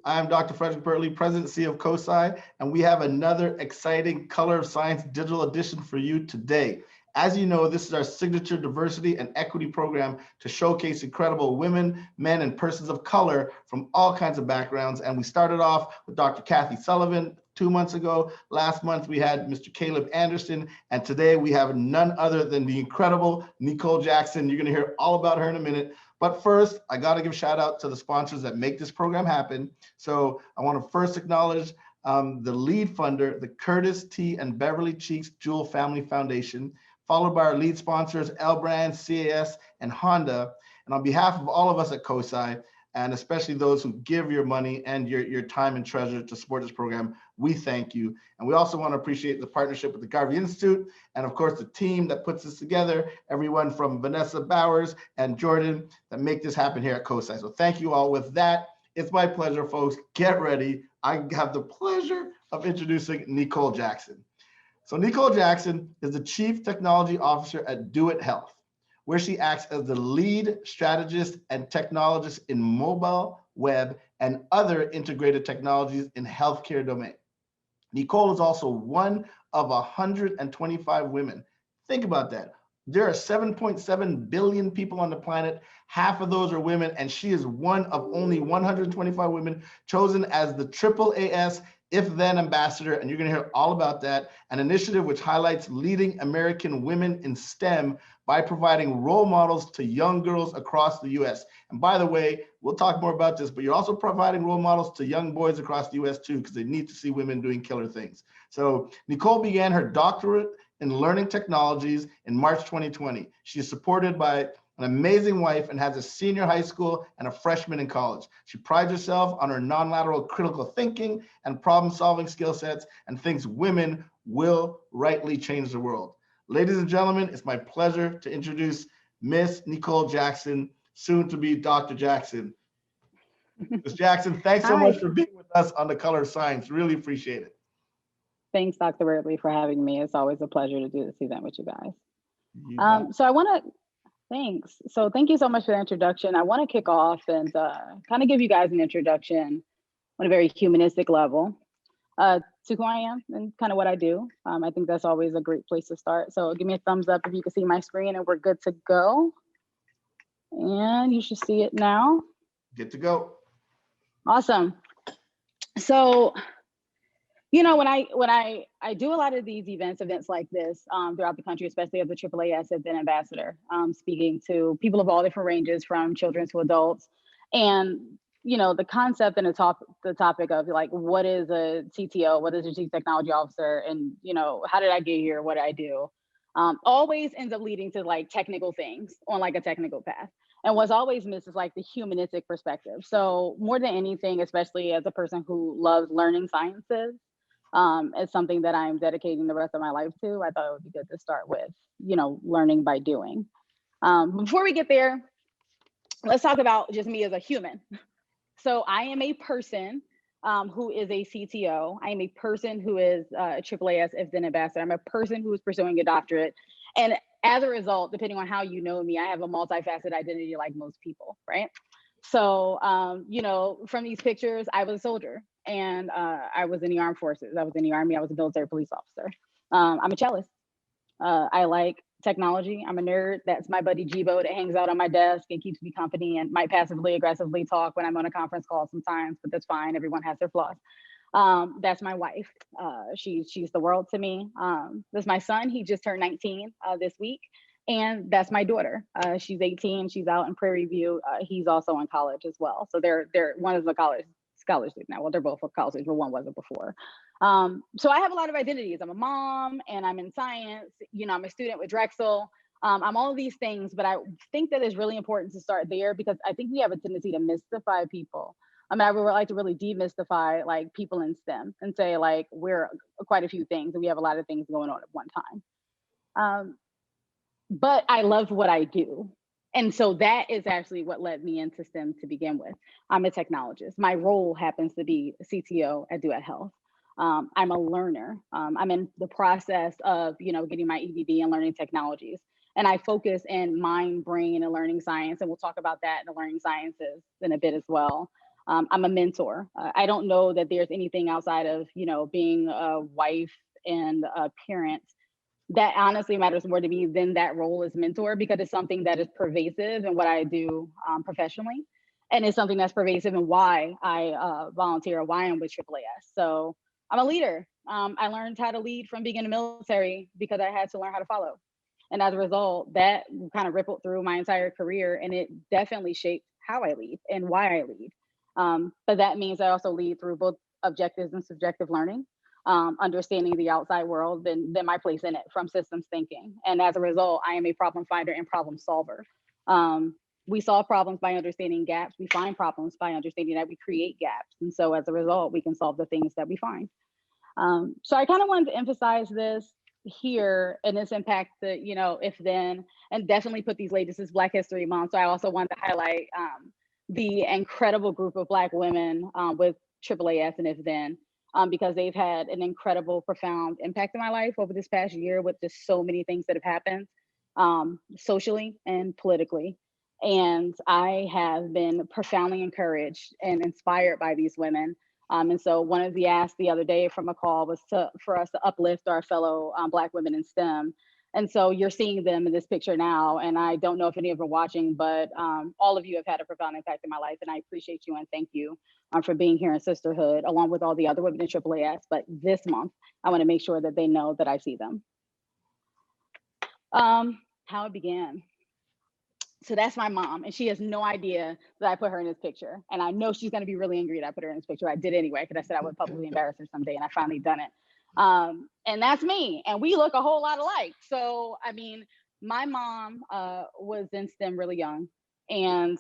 I'm Dr. Frederick Burtley, President and CEO of COSI, and we have another exciting Color of Science digital edition for you today. As you know, this is our signature diversity and equity program to showcase incredible women, men, and persons of color from all kinds of backgrounds. And we started off with Dr. Kathy Sullivan 2 months ago. Last month, we had Mr. Caleb Anderson. And today we have none other than the incredible Nicole Jackson. You're going to hear all about her in a minute. But first, I got to give a shout out to the sponsors that make this program happen. So I want to first acknowledge the lead funder, the Curtis T. and Beverly Cheeks Jewel Family Foundation, followed by our lead sponsors, L Brand, CAS, and Honda. And on behalf of all of us at COSI, and especially those who give your money and your time and treasure to support this program, we thank you. And we also want to appreciate the partnership with the Garvey Institute, and of course, the team that puts this together, everyone from Vanessa Bowers and Jordan that make this happen here at COSI. So thank you all. With that, it's my pleasure, folks. Get ready. I have the pleasure of introducing Nicole Jackson. So Nicole Jackson is the Chief Technology Officer at Do It Health, where she acts as the lead strategist and technologist in mobile, web, and other integrated technologies in healthcare domain. Nicole is also one of 125 women. Think about that. There are 7.7 billion people on the planet. Half of those are women, and she is one of only 125 women chosen as the AAAS If Then Ambassador, and you're going to hear all about that, an initiative which highlights leading American women in STEM by providing role models to young girls across the US. And by the way, we'll talk more about this, but you're also providing role models to young boys across the US too, because they need to see women doing killer things. So Nicole began her doctorate in learning technologies in March 2020. She is supported by an amazing wife and has a senior high school and a freshman in college. She prides herself on her non-lateral critical thinking and problem-solving skill sets and thinks women will rightly change the world. Ladies and gentlemen, it's my pleasure to introduce Miss Nicole Jackson, soon to be Dr. Jackson. Ms. Jackson, thanks so much for being with us on The Color of Science. Really appreciate it. Thanks, Dr. Burtley, for having me. It's always a pleasure to do this event with you guys. Thanks. So thank you so much for the introduction. I want to kick off and kind of give you guys an introduction on a very humanistic level to who I am and kind of what I do. I think that's always a great place to start. So give me a thumbs up if you can see my screen and we're good to go. And you should see it now. Good to go. Awesome. So, you know, when I do a lot of these events like this throughout the country, especially as the AAAS If Then Ambassador, speaking to people of all different ranges, from children to adults, and you know, the concept and the topic of like, what is a CTO, what is a Chief Technology Officer, and you know, how did I get here, what do I do, always ends up leading to like technical things on like a technical path. And what's always missed is like the humanistic perspective. So more than anything, especially as a person who loves learning sciences, it's something that I'm dedicating the rest of my life to. I thought it would be good to start with, you know, learning by doing. Before we get there, let's talk about just me as a human. So I am a person who is a CTO. I am a person who is a AAAS If Then Ambassador. I'm a person who is pursuing a doctorate. And as a result, depending on how you know me, I have a multifaceted identity like most people, right? So, you know, from these pictures, I was a soldier and I was in the armed forces. I was in the Army. I was a military police officer. I'm a cellist. I like technology. I'm a nerd. That's my buddy Jibo that hangs out on my desk and keeps me company and might passively aggressively talk when I'm on a conference call sometimes, but that's fine. Everyone has their flaws. That's my wife. She's the world to me. That's my son. He just turned 19 this week. And that's my daughter. She's 18. She's out in Prairie View. He's also in college as well. So they're one is a college scholarship now. Well, they're both for college, but one wasn't before. So I have a lot of identities. I'm a mom and I'm in science. You know, I'm a student with Drexel. I'm all of these things, but I think that it's really important to start there because I think we have a tendency to mystify people. I mean, I would like to really demystify like people in STEM and say like, we're quite a few things and we have a lot of things going on at one time. But I love what I do. And so that is actually what led me into STEM to begin with. I'm a technologist. My role happens to be CTO at Do It Health. I'm a learner. I'm in the process of, you know, getting my EDD and learning technologies. And I focus in mind, brain, and learning science. And we'll talk about that in the learning sciences in a bit as well. I'm a mentor. I don't know that there's anything outside of, being a wife and a parent that honestly matters more to me than that role as mentor, because it's something that is pervasive in what I do professionally. And it's something that's pervasive in why I volunteer, or why I'm with AAAS. So I'm a leader. I learned how to lead from being in the military because I had to learn how to follow. And as a result, that kind of rippled through my entire career, and it definitely shaped how I lead and why I lead. But that means I also lead through both objective and subjective learning, understanding the outside world, then my place in it from systems thinking. And as a result, I am a problem finder and problem solver. We solve problems by understanding gaps. We find problems by understanding that we create gaps. And so as a result, we can solve the things that we find. So I kind of wanted to emphasize this here and this impact that, if then, and definitely put these ladies, this is Black History Month. So I also wanted to highlight the incredible group of Black women with AAAS and if then, because they've had an incredible, profound impact in my life over this past year with just so many things that have happened socially and politically. And I have been profoundly encouraged and inspired by these women. And so one of the asks the other day from a call was for us to uplift our fellow Black women in STEM. And so you're seeing them in this picture now. And I don't know if any of them are watching, but all of you have had a profound impact in my life. And I appreciate you and thank you for being here in sisterhood, along with all the other women in AAAS. But this month, I want to make sure that they know that I see them. How it began. So that's my mom, and she has no idea that I put her in this picture. And I know she's going to be really angry that I put her in this picture. I did anyway, because I said I would publicly embarrass her someday, and I finally done it. And that's me, and we look a whole lot alike. So, I mean, my mom was in STEM really young, and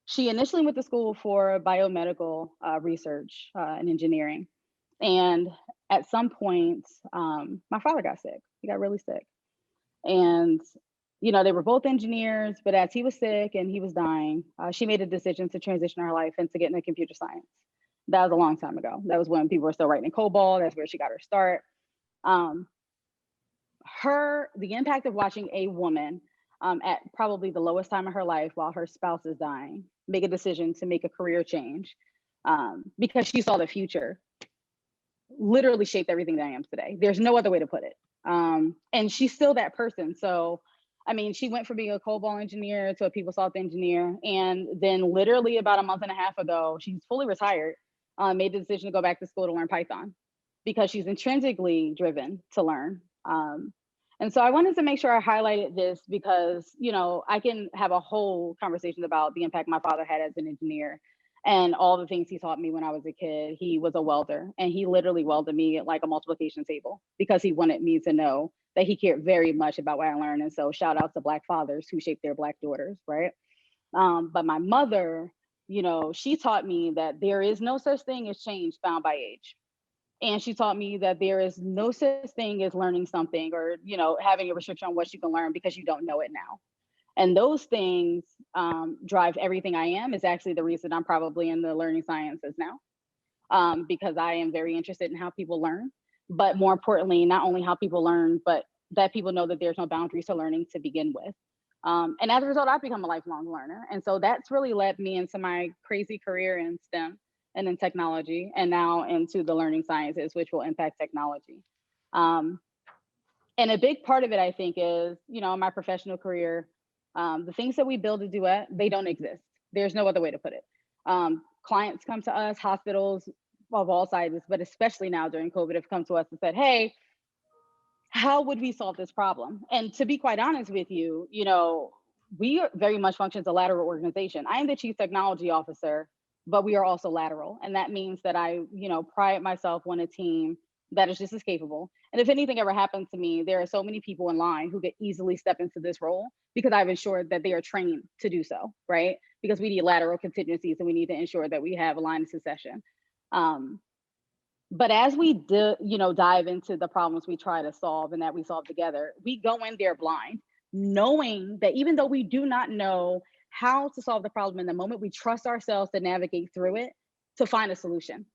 she initially went to school for biomedical research and engineering. And at some point, my father got sick. He got really sick. And they were both engineers, but as he was sick and he was dying, she made a decision to transition her life into getting into computer science. That was a long time ago. That was when people were still writing in COBOL. That's where she got her start. The impact of watching a woman at probably the lowest time of her life while her spouse is dying, make a decision to make a career change because she saw the future, literally shaped everything that I am today. There's no other way to put it. And she's still that person. So, I mean, she went from being a COBOL engineer to a PeopleSoft engineer. And then literally about a month and a half ago, she's fully retired, made the decision to go back to school to learn Python because she's intrinsically driven to learn. And so I wanted to make sure I highlighted this because, I can have a whole conversation about the impact my father had as an engineer and all the things he taught me when I was a kid. He was a welder, and he literally welded me like a multiplication table because he wanted me to know that he cared very much about what I learned. And so shout out to Black fathers who shaped their Black daughters, right? But my mother, she taught me that there is no such thing as change found by age. And she taught me that there is no such thing as learning something or, having a restriction on what you can learn because you don't know it now. And those things drive everything I am. Is actually the reason I'm probably in the learning sciences now, because I am very interested in how people learn. But more importantly, not only how people learn, but that people know that there's no boundaries to learning to begin with. And as a result, I've become a lifelong learner. And so that's really led me into my crazy career in STEM and in technology, and now into the learning sciences, which will impact technology. And a big part of it, I think, is, in my professional career, the things that we build a duet, they don't exist. There's no other way to put it. Clients come to us, hospitals of all sizes, but especially now during COVID, have come to us and said, hey, how would we solve this problem? And to be quite honest with you, we are very much function as a lateral organization. I am the chief technology officer, but we are also lateral. And that means that I, pride myself on a team that is just as capable. And if anything ever happens to me, there are so many people in line who could easily step into this role because I've ensured that they are trained to do so, right? Because we need lateral contingencies and we need to ensure that we have a line of succession. But as we dive into the problems we try to solve and that we solve together, we go in there blind, knowing that even though we do not know how to solve the problem in the moment, we trust ourselves to navigate through it to find a solution.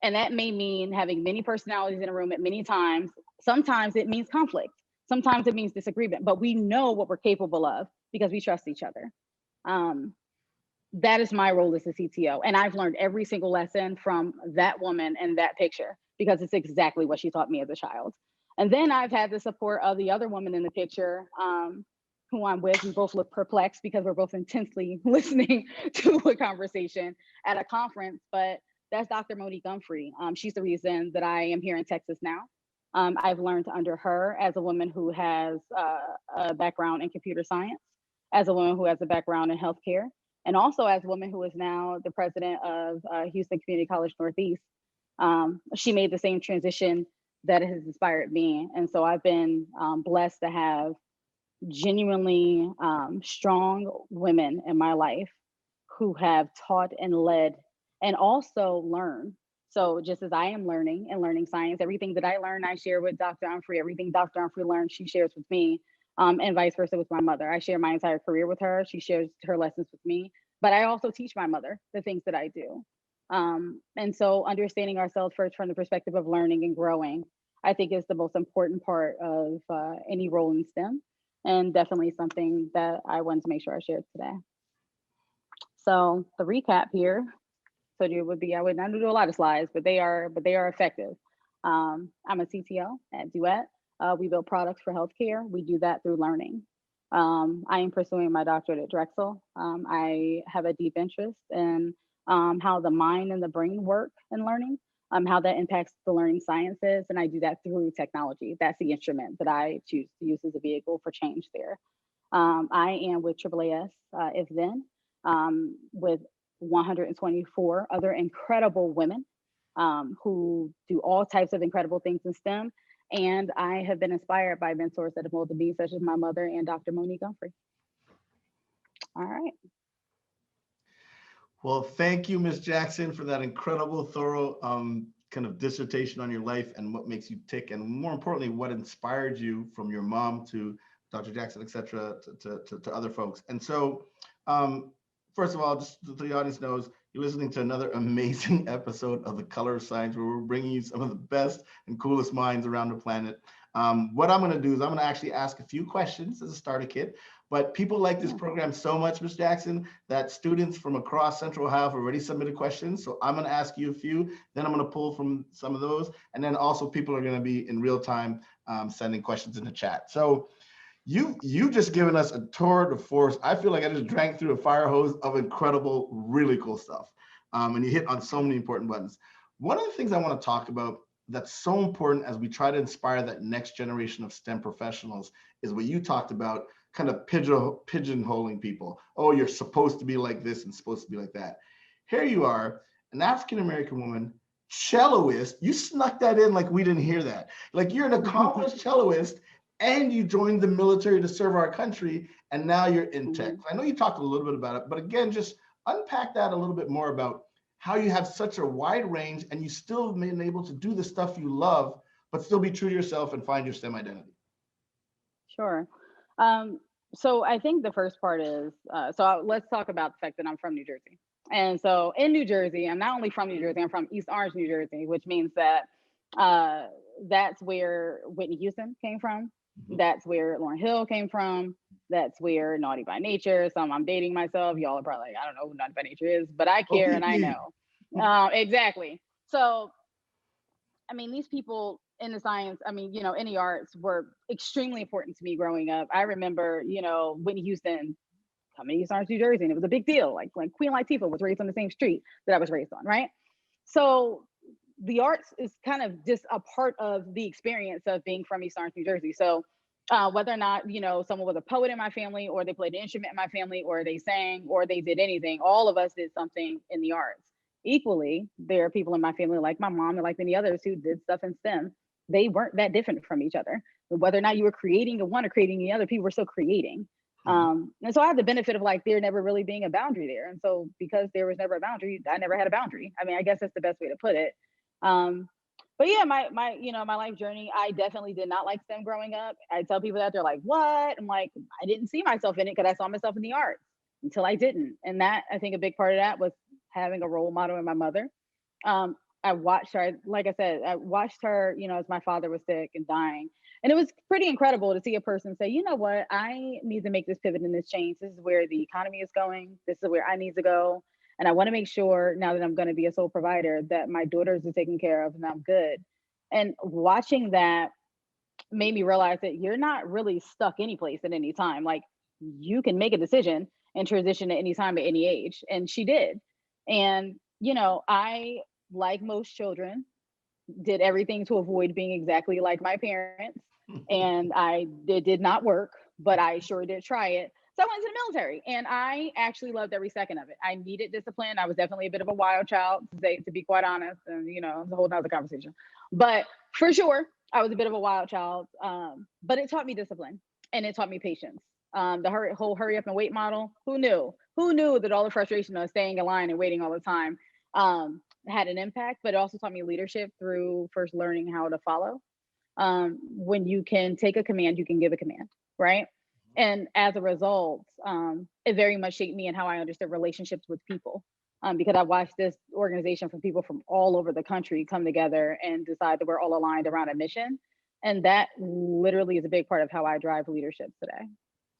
And that may mean having many personalities in a room at many times. Sometimes it means conflict. Sometimes it means disagreement, but we know what we're capable of because we trust each other. that is my role as a CTO. And I've learned every single lesson from that woman and that picture, because it's exactly what she taught me as a child. And then I've had the support of the other woman in the picture, who I'm with. We both look perplexed because we're both intensely listening to a conversation at a conference, but that's Dr. Monique Humphrey. She's the reason that I am here in Texas now. I've learned under her as a woman who has a background in computer science, as a woman who has a background in healthcare, and also as a woman who is now the president of Houston Community College Northeast. She made the same transition that has inspired me. And so I've been blessed to have genuinely strong women in my life who have taught and led and also learned. So just as I am learning and learning science, everything that I learn, I share with Dr. Humphrey. Everything Dr. Humphrey learns, she shares with me, and vice versa with my mother. I share my entire career with her. She shares her lessons with me, but I also teach my mother the things that I do. And so understanding ourselves first from the perspective of learning and growing, I think is the most important part of any role in STEM, and definitely something that I wanted to make sure I shared today. So the recap here, so it would be, I would not do a lot of slides, but they are effective. I'm a CTO at Duet. We build products for healthcare. We do that through learning. I am pursuing my doctorate at Drexel. I have a deep interest in how the mind and the brain work in learning, how that impacts the learning sciences, and I do that through technology. That's the instrument that I choose to use as a vehicle for change there. I am with AAAS, if then, with 124 other incredible women who do all types of incredible things in STEM. And I have been inspired by mentors that have molded me, such as my mother and Dr. Monique Humphrey. All right. Well, thank you, Ms. Jackson, for that incredible, thorough kind of dissertation on your life and what makes you tick, and more importantly, what inspired you from your mom to Dr. Jackson, et cetera, to other folks. And so, first of all, just so the audience knows, you're listening to another amazing episode of The Color of Science, where we're bringing you some of the best and coolest minds around the planet. What I'm going to do is I'm going to actually ask a few questions as a starter kit, but people like this program so much, Ms. Jackson, that students from across Central Ohio have already submitted questions. So I'm going to ask you a few, then I'm going to pull from some of those. And then also people are going to be in real time sending questions in the chat. So you just given us a tour de force. I feel like I just drank through a fire hose of incredible, really cool stuff. And you hit on so many important buttons. One of the things I want to talk about that's so important as we try to inspire that next generation of STEM professionals is what you talked about, kind of pigeonholing people. Oh, you're supposed to be like this and supposed to be like that. Here you are, an African-American woman, celloist. You snuck that in like we didn't hear that. Like you're an accomplished celloist, and you joined the military to serve our country, and now you're in tech. I know you talked a little bit about it, but again, just unpack that a little bit more about how you have such a wide range and you still have been able to do the stuff you love, but still be true to yourself and find your STEM identity. Sure. So I think the first part is, let's talk about the fact that I'm from New Jersey. And so in New Jersey, I'm not only from New Jersey, I'm from East Orange, New Jersey, which means that that's where Whitney Houston came from. That's where Lauryn Hill came from. That's where Naughty by Nature. I'm dating myself. Y'all are probably like, I don't know who Naughty by Nature is, but I care and I know. Exactly. So, I mean, these people in the science, I mean, in the arts were extremely important to me growing up. I remember, Whitney Houston coming to East Orange, New Jersey, and it was a big deal. Like Queen Latifah was raised on the same street that I was raised on, right? So the arts is kind of just a part of the experience of being from East Orange, New Jersey. So whether or not, someone was a poet in my family, or they played an instrument in my family, or they sang, or they did anything, all of us did something in the arts. Equally, there are people in my family, like my mom and like many others, who did stuff in STEM. They weren't that different from each other. Whether or not you were creating the one or creating the other, people were still creating. And so I had the benefit of like there never really being a boundary there. And so because there was never a boundary, I never had a boundary. I mean, I guess that's the best way to put it. But yeah, my life journey, I definitely did not like STEM growing up. I tell people that, they're like, what? I'm like, I didn't see myself in it because I saw myself in the arts until I didn't. And that, I think a big part of that was having a role model in my mother. I watched her, like I said, I watched her, as my father was sick and dying. And it was pretty incredible to see a person say, you know what, I need to make this pivot and this change. This is where the economy is going. This is where I need to go. And I want to make sure now that I'm going to be a sole provider that my daughters are taken care of and I'm good. And watching that made me realize that you're not really stuck any place at any time. Like you can make a decision and transition at any time at any age. And she did. And, you know, I, like most children, did everything to avoid being exactly like my parents. And it did not work, but I sure did try it. So I went to the military and I actually loved every second of it. I needed discipline. I was definitely a bit of a wild child, to be quite honest. And, you know, it's a whole nother conversation. But for sure, I was a bit of a wild child. But it taught me discipline and it taught me patience. The whole hurry up and wait model, who knew? Who knew that all the frustration of staying in line and waiting all the time had an impact, but it also taught me leadership through first learning how to follow. When you can take a command, you can give a command, right? And as a result, it very much shaped me and how I understood relationships with people. Because I watched this organization from people from all over the country come together and decide that we're all aligned around a mission. And that literally is a big part of how I drive leadership today.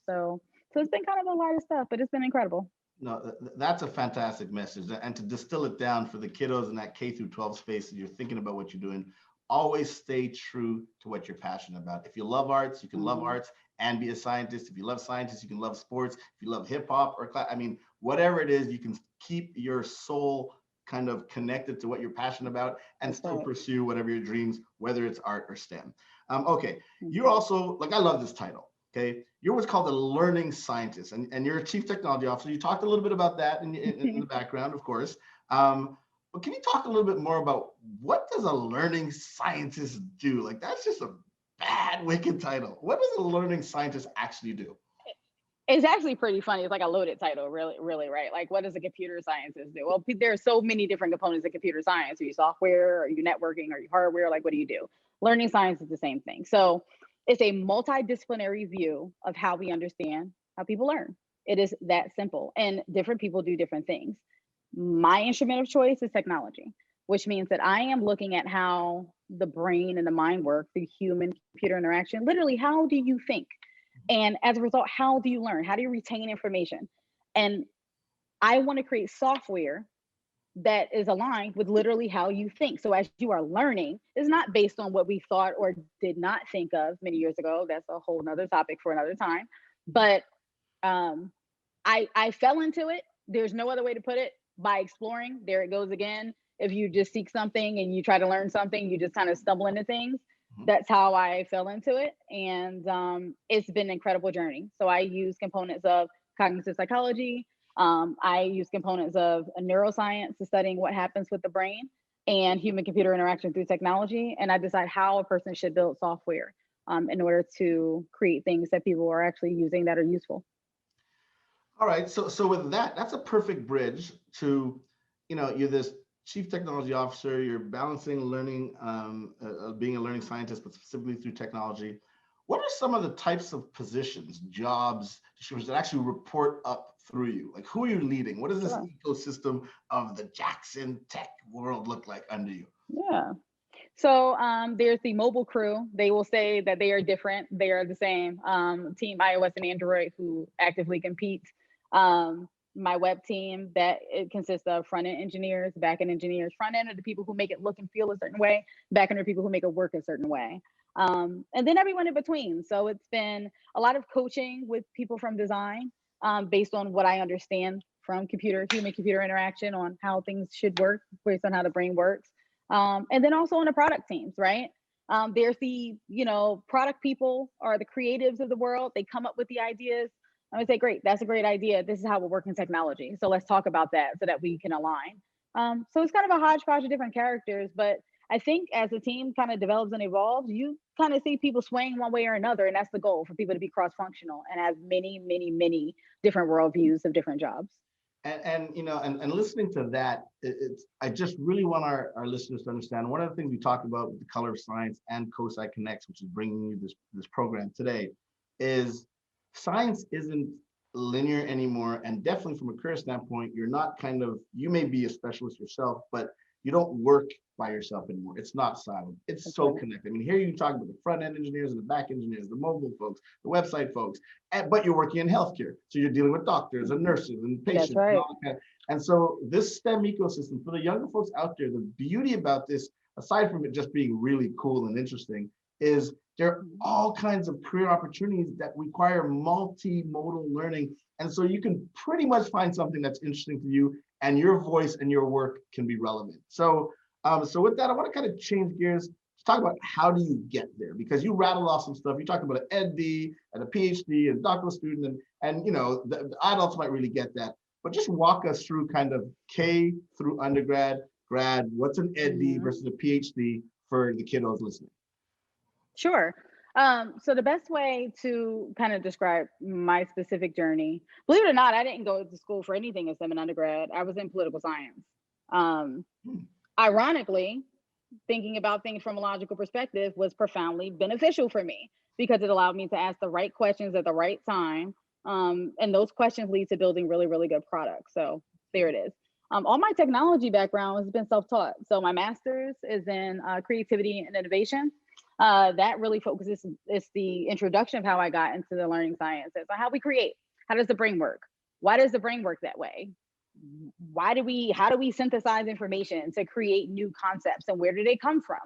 So it's been kind of a lot of stuff, but it's been incredible. No, that's a fantastic message. And to distill it down for the kiddos in that K through 12 space, you're thinking about what you're doing, always stay true to what you're passionate about. If you love arts, you can love arts and be a scientist. If you love scientists, you can love sports. If you love hip hop or class, I mean, whatever it is, you can keep your soul kind of connected to what you're passionate about and still pursue whatever your dreams, whether it's art or STEM. Okay, you're also, like, I love this title. Okay, you're what's called a learning scientist, and you're a chief technology officer. You talked a little bit about that in the background, of course. But can you talk a little bit more about what does a learning scientist do? Like, that's just a bad, wicked title. What does a learning scientist actually do? It's actually pretty funny. It's like a loaded title, really, really, right? Like, what does a computer scientist do? Well, there are so many different components of computer science. Are you software? Are you networking? Are you hardware? Like, what do you do? Learning science is the same thing. So it's a multidisciplinary view of how we understand how people learn. It is that simple. And different people do different things. My instrument of choice is technology, which means that I am looking at how the brain and the mind work through human computer interaction. Literally, how do you think? And as a result, how do you learn? How do you retain information? And I want to create software that is aligned with literally how you think. So as you are learning, it's not based on what we thought or did not think of many years ago. That's a whole nother topic for another time. But I fell into it. There's no other way to put it, by exploring. There it goes again. If you just seek something and you try to learn something, you just kind of stumble into things. That's how I fell into it. And it's been an incredible journey. So I use components of cognitive psychology. I use components of neuroscience to studying what happens with the brain and human computer interaction through technology. And I decide how a person should build software in order to create things that people are actually using that are useful. All right. So with that, that's a perfect bridge to, you're this chief technology officer, you're balancing learning, being a learning scientist, but specifically through technology. What are some of the types of positions, jobs, that actually report up through you? Like, who are you leading? What does this ecosystem of the Jackson tech world look like under you? Yeah. So there's the mobile crew. They will say that they are different. They are the same. Team iOS and Android, who actively compete. My web team, that it consists of front-end engineers, back-end engineers. Front-end are the people who make it look and feel a certain way. Back-end are people who make it work a certain way. And then everyone in between. So it's been a lot of coaching with people from design based on what I understand from human computer interaction on how things should work based on how the brain works. And then also on the product teams, right? There's the, product people or the creatives of the world. They come up with the ideas. I would say, great, that's a great idea. This is how we're working technology. So let's talk about that so that we can align. So it's kind of a hodgepodge of different characters, but I think as the team kind of develops and evolves, you kind of see people swaying one way or another. And that's the goal, for people to be cross-functional and have many, many, many different worldviews of different jobs. And listening to that, I just really want our listeners to understand one of the things we talked about with the Color of Science and COSI Connects, which is bringing you this program today, is science isn't linear anymore. And definitely from a career standpoint, you're not you may be a specialist yourself, but you don't work by yourself anymore. It's not silent. It's That's so right. connected. I mean, here you talk about the front end engineers and the back engineers, the mobile folks, the website folks, but you're working in healthcare. So you're dealing with doctors and nurses and That's patients and right. all that kind of, and so this STEM ecosystem for the younger folks out there, the beauty about this, aside from it just being really cool and interesting, is there are all kinds of career opportunities that require multimodal learning. And so you can pretty much find something that's interesting to you, and your voice and your work can be relevant. So with that, I want to kind of change gears to talk about how do you get there, because you rattled off some stuff. You talked about an EdD and a PhD and doctoral student, and you know the adults might really get that. But just walk us through kind of K through undergrad, grad. What's an EdD versus a PhD for the kiddos listening? Sure. So the best way to kind of describe my specific journey, believe it or not, I didn't go to school for anything in STEM in undergrad. I was in political science. Ironically, thinking about things from a logical perspective was profoundly beneficial for me because it allowed me to ask the right questions at the right time. And those questions lead to building really, really good products. So there it is. All my technology background has been self-taught. So my master's is in creativity and innovation. That really focuses, it's the introduction of how I got into the learning sciences, on how we create. How does the brain work? Why does the brain work that way? How do we synthesize information to create new concepts, and where do they come from?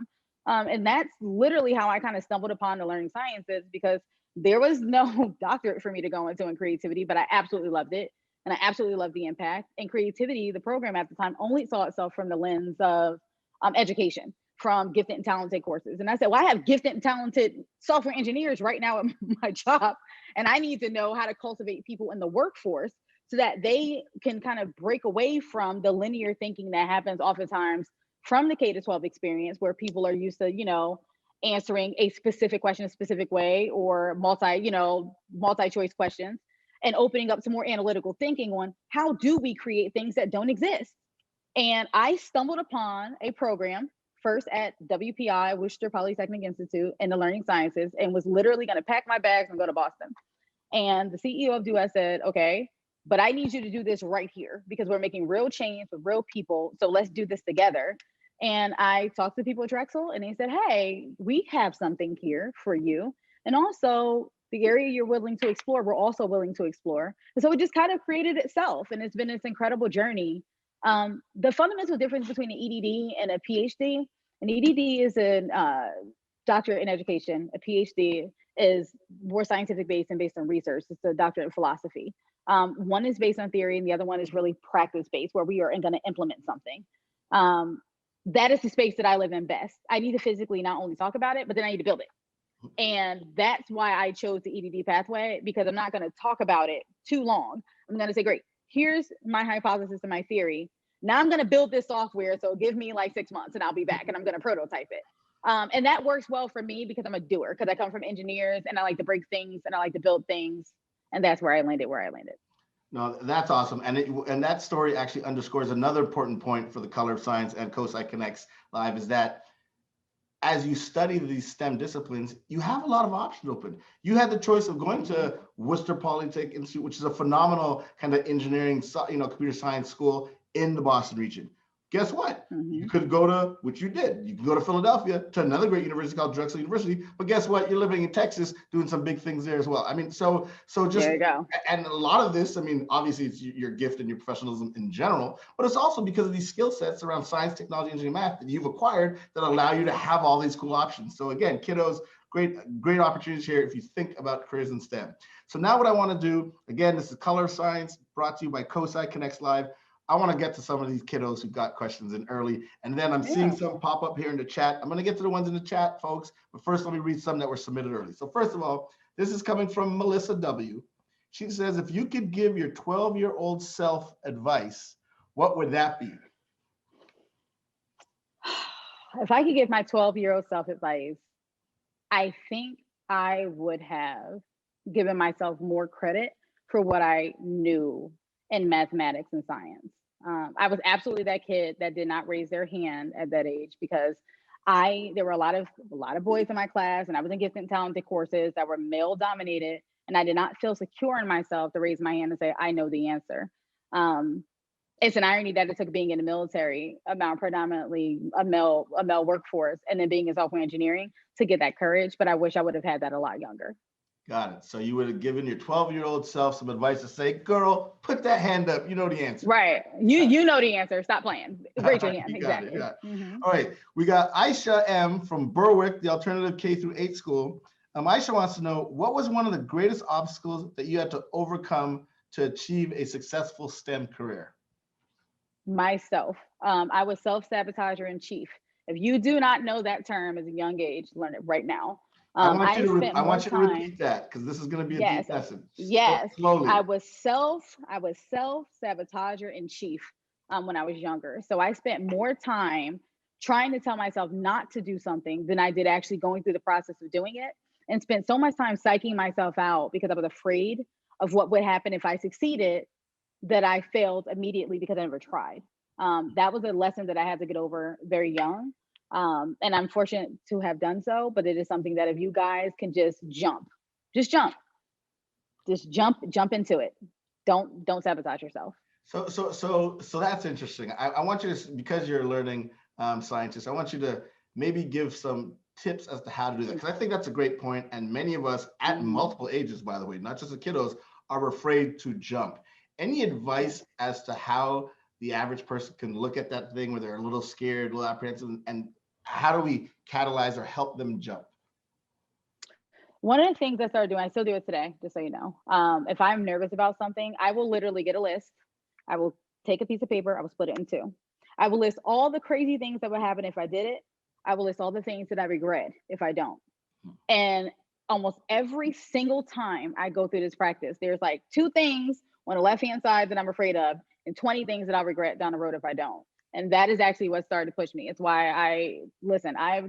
And that's literally how I kind of stumbled upon the learning sciences, because there was no doctorate for me to go into in creativity, but I absolutely loved it. And I absolutely loved the impact. And creativity, the program at the time, only saw itself from the lens of education, from gifted and talented courses. And I said, well, I have gifted and talented software engineers right now at my job, and I need to know how to cultivate people in the workforce so that they can kind of break away from the linear thinking that happens oftentimes from the K-12 experience, where people are used to, answering a specific question a specific way, or multi-choice questions, and opening up to more analytical thinking on how do we create things that don't exist. And I stumbled upon a program first at WPI, Worcester Polytechnic Institute, in the learning sciences, and was literally going to pack my bags and go to Boston. And the CEO of DUS said, okay, but I need you to do this right here because we're making real change with real people. So let's do this together. And I talked to people at Drexel, and they said, hey, we have something here for you. And also the area you're willing to explore, we're also willing to explore. And so it just kind of created itself. And it's been this incredible journey. The fundamental difference between an EDD and a PhD, an EDD is a doctorate in education. A PhD is more scientific based and based on research. It's a doctorate in philosophy. One is based on theory, and the other one is really practice based, where we are going to implement something. That is the space that I live in best. I need to physically not only talk about it, but then I need to build it. And that's why I chose the EDD pathway, because I'm not going to talk about it too long. I'm going to say, great, here's my hypothesis and my theory. Now I'm going to build this software. So give me like 6 months and I'll be back, and I'm going to prototype it. And that works well for me because I'm a doer, because I come from engineers and I like to break things and I like to build things. And that's where I landed. No, that's awesome. And that story actually underscores another important point for the Color of Science and COSI Connects Live, is that as you study these STEM disciplines, you have a lot of options open. You had the choice of going to Worcester Polytechnic Institute, which is a phenomenal kind of engineering, computer science school in the Boston region. Guess what? You could go to, which you did, you can go to Philadelphia to another great university called Drexel University, but guess what? You're living in Texas doing some big things there as well. I mean, so just, there you go. And a lot of this, I mean, obviously it's your gift and your professionalism in general, but it's also because of these skill sets around science, technology, engineering, math that you've acquired that allow you to have all these cool options. So again, kiddos, great opportunities here if you think about careers in STEM. So now what I want to do, again, this is Color of Science brought to you by COSI Connects Live. I want to get to some of these kiddos who got questions in early, and then I'm seeing some pop up here in the chat. I'm going to get to the ones in the chat, folks, but first let me read some that were submitted early. So first of all, this is coming from Melissa W. She says, if you could give your 12-year-old self advice, what would that be? If I could give my 12-year-old self advice, I think I would have given myself more credit for what I knew in mathematics and science. I was absolutely that kid that did not raise their hand at that age, because there were a lot of boys in my class, and I was in gifted and talented courses that were male dominated, and I did not feel secure in myself to raise my hand and say, I know the answer. it's an irony that it took being in the military, about predominantly a male workforce, and then being in software engineering to get that courage. But I wish I would have had that a lot younger. Got it. So you would have given your 12-year-old self some advice to say, girl, put that hand up. You know the answer. Right. You know the answer. Stop playing. Raise your hand. Exactly. All right. We got Aisha M from Berwick, the alternative K-8 school. Aisha wants to know, what was one of the greatest obstacles that you had to overcome to achieve a successful STEM career? Myself. I was self-sabotager in chief. If you do not know that term as a young age, learn it right now. I want you to repeat that, because this is going to be a deep lesson. Yes. Slowly. I was self-sabotager in chief when I was younger. So I spent more time trying to tell myself not to do something than I did actually going through the process of doing it, and spent so much time psyching myself out because I was afraid of what would happen if I succeeded, that I failed immediately because I never tried. That was a lesson that I had to get over very young. And I'm fortunate to have done so, but it is something that if you guys can just jump into it. Don't sabotage yourself. So that's interesting. I want you to, because you're a learning scientist, I want you to maybe give some tips as to how to do that, because I think that's a great point. And many of us at multiple ages, by the way, not just the kiddos, are afraid to jump. Any advice as to how the average person can look at that thing where they're a little scared, a little apprehensive, and how do we catalyze or help them jump? One of the things I started doing, I still do it today, just so you know. If I'm nervous about something, I will literally get a list. I will take a piece of paper, I will split it in two. I will list all the crazy things that would happen if I did it. I will list all the things that I regret if I don't. And almost every single time I go through this practice, there's like 2 things on the left-hand side that I'm afraid of, and 20 things that I'll regret down the road if I don't. And that is actually what started to push me. It's why I've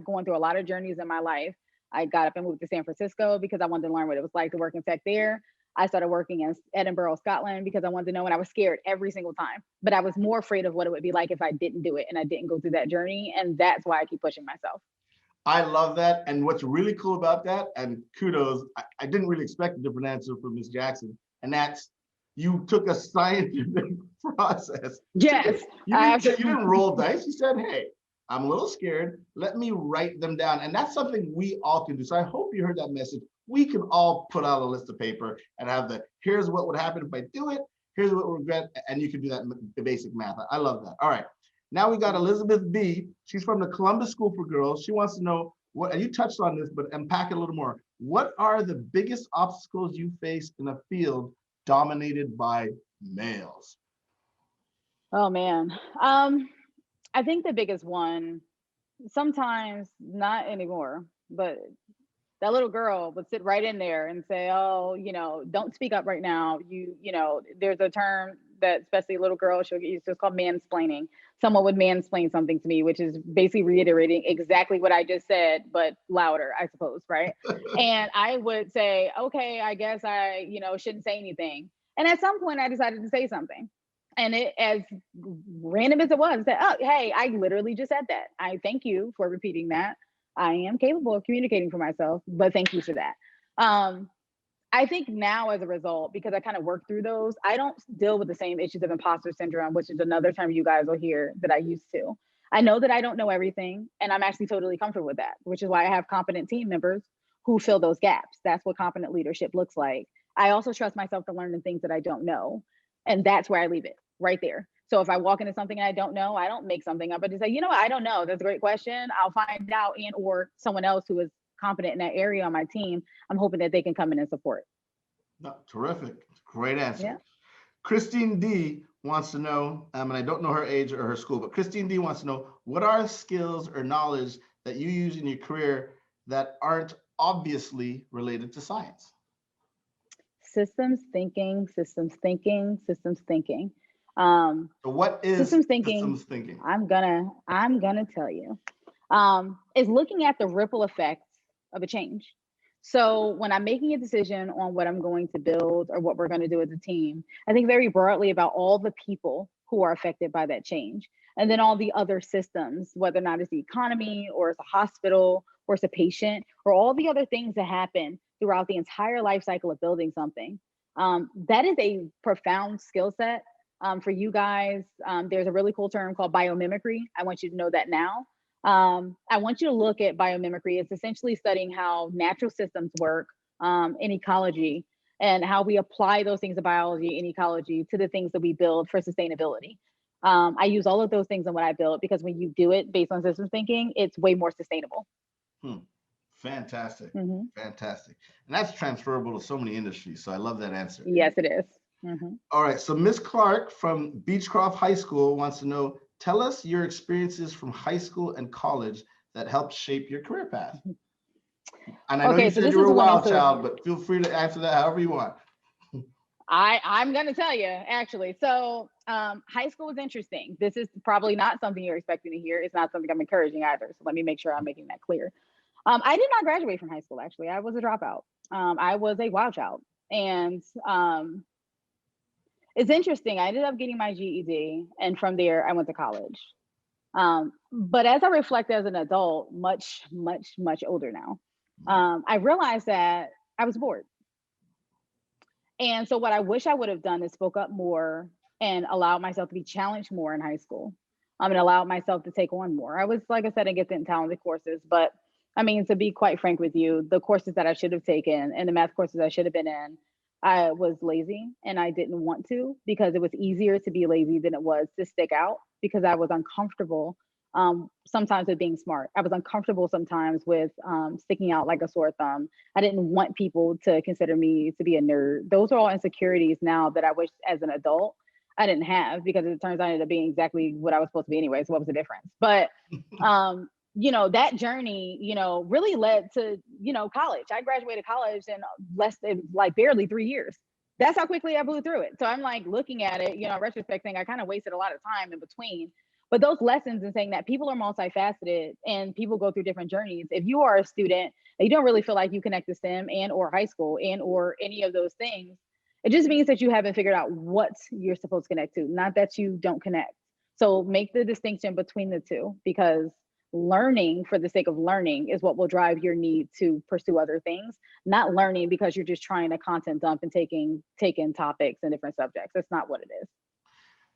gone through a lot of journeys in my life. I got up and moved to San Francisco because I wanted to learn what it was like to work in tech there. I started working in Edinburgh, Scotland, because I wanted to know, and I was scared every single time. But I was more afraid of what it would be like if I didn't do it and I didn't go through that journey. And that's why I keep pushing myself. I love that. And what's really cool about that, and kudos, I didn't really expect a different answer from Ms. Jackson, and that's you took a scientific process. Yes. You didn't roll dice. You said, hey, I'm a little scared. Let me write them down. And that's something we all can do. So I hope you heard that message. We can all put out a list of paper and have here's what would happen if I do it. Here's what we regret. And you can do that in the basic math. I love that. All right. Now we got Elizabeth B. She's from the Columbus School for Girls. She wants to know what, and you touched on this, but unpack it a little more. What are the biggest obstacles you face in a field dominated by males? Oh man. I think the biggest one, sometimes not anymore, but that little girl would sit right in there and say, oh, don't speak up right now. There's a term that especially a little girl, she'll get used to, it's called mansplaining. Someone would mansplain something to me, which is basically reiterating exactly what I just said, but louder, I suppose, right? And I would say, okay, I guess I, shouldn't say anything. And at some point I decided to say something. And it, as random as it was, said, oh, hey, I literally just said that. I thank you for repeating that. I am capable of communicating for myself, but thank you for that. I think now as a result, because I kind of work through those, I don't deal with the same issues of imposter syndrome, which is another term you guys will hear that I used to. I know that I don't know everything, and I'm actually totally comfortable with that, which is why I have competent team members who fill those gaps. That's what competent leadership looks like. I also trust myself to learn the things that I don't know. And that's where I leave it, right there. So if I walk into something I don't know, I don't make something up. I just say, what, I don't know. That's a great question. I'll find out, and or someone else who is competent in that area on my team, I'm hoping that they can come in and support. No, terrific. Great answer. Yeah. Christine D wants to know, and I don't know her age or her school, but Christine D wants to know, what are skills or knowledge that you use in your career that aren't obviously related to science? Systems thinking, systems thinking, systems thinking. So what is systems thinking? I'm gonna tell you. Is looking at the ripple effects of a change. So when I'm making a decision on what I'm going to build or what we're going to do as a team, I think very broadly about all the people who are affected by that change. And then all the other systems, whether or not it's the economy or it's a hospital or it's a patient or all the other things that happen throughout the entire life cycle of building something. That is a profound skill set For you guys, there's a really cool term called biomimicry. I want you to know that now. I want you to look at biomimicry. It's essentially studying how natural systems work in ecology and how we apply those things of biology and ecology to the things that we build for sustainability. I use all of those things in what I build because when you do it based on systems thinking, it's way more sustainable. Fantastic. Fantastic. And that's transferable to so many industries. So I love that answer. Yes, it is. All right. So Miss Clark from Beechcroft High School wants to know, tell us your experiences from high school and college that helped shape your career path. And I know you said you were a wild child, but feel free to answer that however you want. I'm going to tell you, actually. So high school was interesting. This is probably not something you're expecting to hear. It's not something I'm encouraging either. So let me make sure I'm making that clear. I did not graduate from high school, actually. I was a dropout. I was a wild child. And it's interesting. I ended up getting my GED. And from there, I went to college. But as I reflect as an adult, much, much, much older now, I realized that I was bored. And so what I wish I would have done is spoke up more and allowed myself to be challenged more in high school. And allowed myself to take on more. I was, like I said, in gifted and talented courses, but I mean, to be quite frank with you, the courses that I should have taken and the math courses I should have been in, I was lazy and I didn't want to because it was easier to be lazy than it was to stick out because I was uncomfortable sometimes with being smart. I was uncomfortable sometimes with sticking out like a sore thumb. I didn't want people to consider me to be a nerd. Those are all insecurities now that I wish as an adult I didn't have because it turns out I ended up being exactly what I was supposed to be anyway. So what was the difference? But you know, that journey, you know, really led to, you know, college. I graduated college in less than like barely 3 years. That's how quickly I blew through it. So I'm like looking at it, you know, retrospecting, I kind of wasted a lot of time in between. But those lessons and saying that people are multifaceted and people go through different journeys. If you are a student and you don't really feel like you connect to STEM and or high school and or any of those things, it just means that you haven't figured out what you're supposed to connect to, not that you don't connect. So make the distinction between the two because learning for the sake of learning is what will drive your need to pursue other things, not learning because you're just trying to content dump and taking topics and different subjects. That's not what it is.